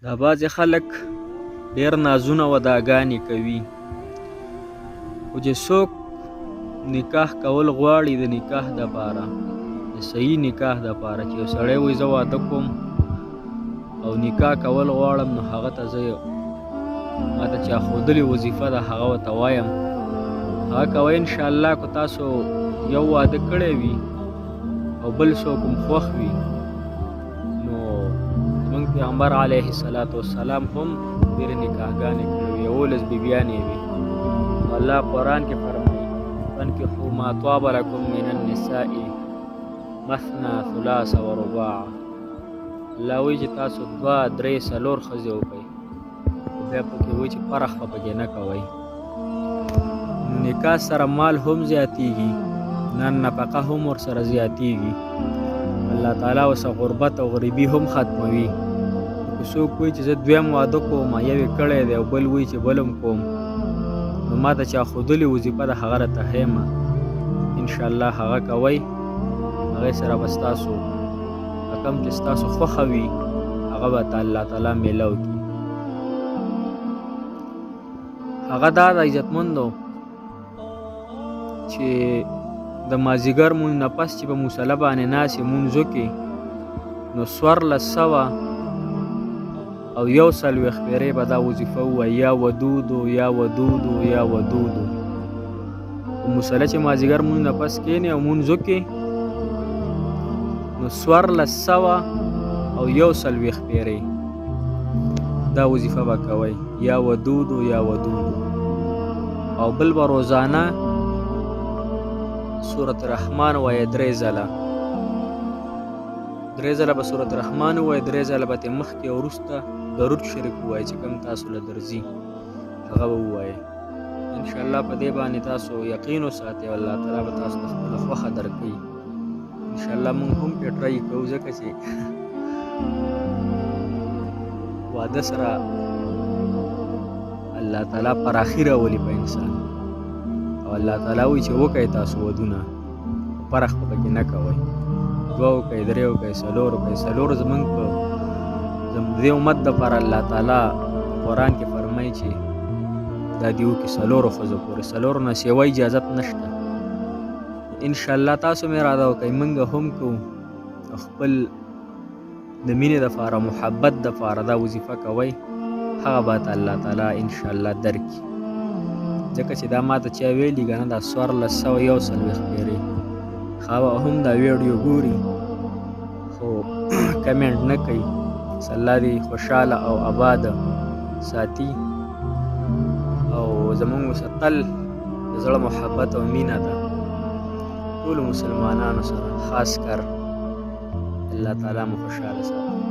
دا بعضې خلک ډېر نازونه وداګانې کوي، خو چې څوک نکاح کول غواړي د نکاح دپاره، د صحیح نکاح دپاره، چې یو سړی وایي زه واده کوم او نکاح کول غواړم، نو هغه ته زه ماته چا ښودلې وظیفه ده هغه ورته وایم، هغه کوئ انشاءالله. که تاسو یو واده کړی وي او بل څوک هم خوښ وي، نو زموږ پیغمبر علیه السلام هم ډېرې نکاحګانې کړې وي، 11 بیبیانې وي. الله قرآن کې فرمایي فانکحوا ما طاب لکم من النساء مثنى ثلاث ورباع. الله وایي چې تاسو 2 3 4 ښځې وکړئ، بیا پکې وایي چې فرق به پکې نه کوئ. نکاح سره مال هم زیاتیږي، نفقه هم ورسره زیاتیږي، الله تعالی ورسره غربت او غریبي هم ختموي. که څوک وایي چې زه دویم واده کوم، یو یې کړی دی او بل وایي چې بل هم کوم، نو ما ته چا ښودلې وظیفه ده هغه راته ښیمه، انشاءالله هغه کوئ، هغې سره به ستاسو کوم چې ستاسو خوښه وي هغه به الله تعالی میله وکړي. هغه دا د عزتمندو چې د مازدیګر مونځ نه پس چې په مصله باندې ناست یې مونځ وکړي، نو 1400 او 140 پېرې به دا وظیفه ووایي، یا ودودو یا ودودو یا ودودو. په مصله چې مازدیګر مونځ نه پس کښېني او مونځ وکړي، نو 1400 او 140 پېرې دا وظیفه به کوئ، یا ودودو یا ودودو. او بل به روزانه سورة رحمان وایي 3 ځله، 3 ځله به سورة رحمان وایي، 3 ځله به ترې مخکې او وروسته درود شریف ووایي چې کوم تاسو له درځي هغه به ووایي. انشاءالله په دې باندې تاسو یقین وساتئ او الله تعالی به تاسو ته خپله خوښه درکوي. انشاءالله موږ هم پرې ټرای کوو، ځکه چې واده سره الله تعالی پراخي راولي په انسان، او الله تعالی وایي چې وکئ تاسو ودونه، فرق به پکې نه کوئ، 2 وکئ 3 وکئ 4 وکئ. 4 زموږ په دې امت دپاره الله تعالی قرآن کې فرمایي چې دا دې وکړي 4 ښځو پورې، 4 نه سیوا اجازت نشته. انشاءالله تاسو مې اراده وکئ موږ هم کوو، خپل د مینې دپاره محبت دپاره دا وظیفه کوئ، هغه به الله تعالی انشاءالله درکړي. ځکه چې دا ما ته چا ویلي که نه دا 1440 پېرې هغه هم دا ویډیو ګوري خو کمنټ نه کوي. الله دې خوشحاله او آباده ساتي، او زموږ تل د زړه محبت او مینه ده ټولو مسلمانانو سره، خاص کر الله تعالی مو خوشحاله ساتي.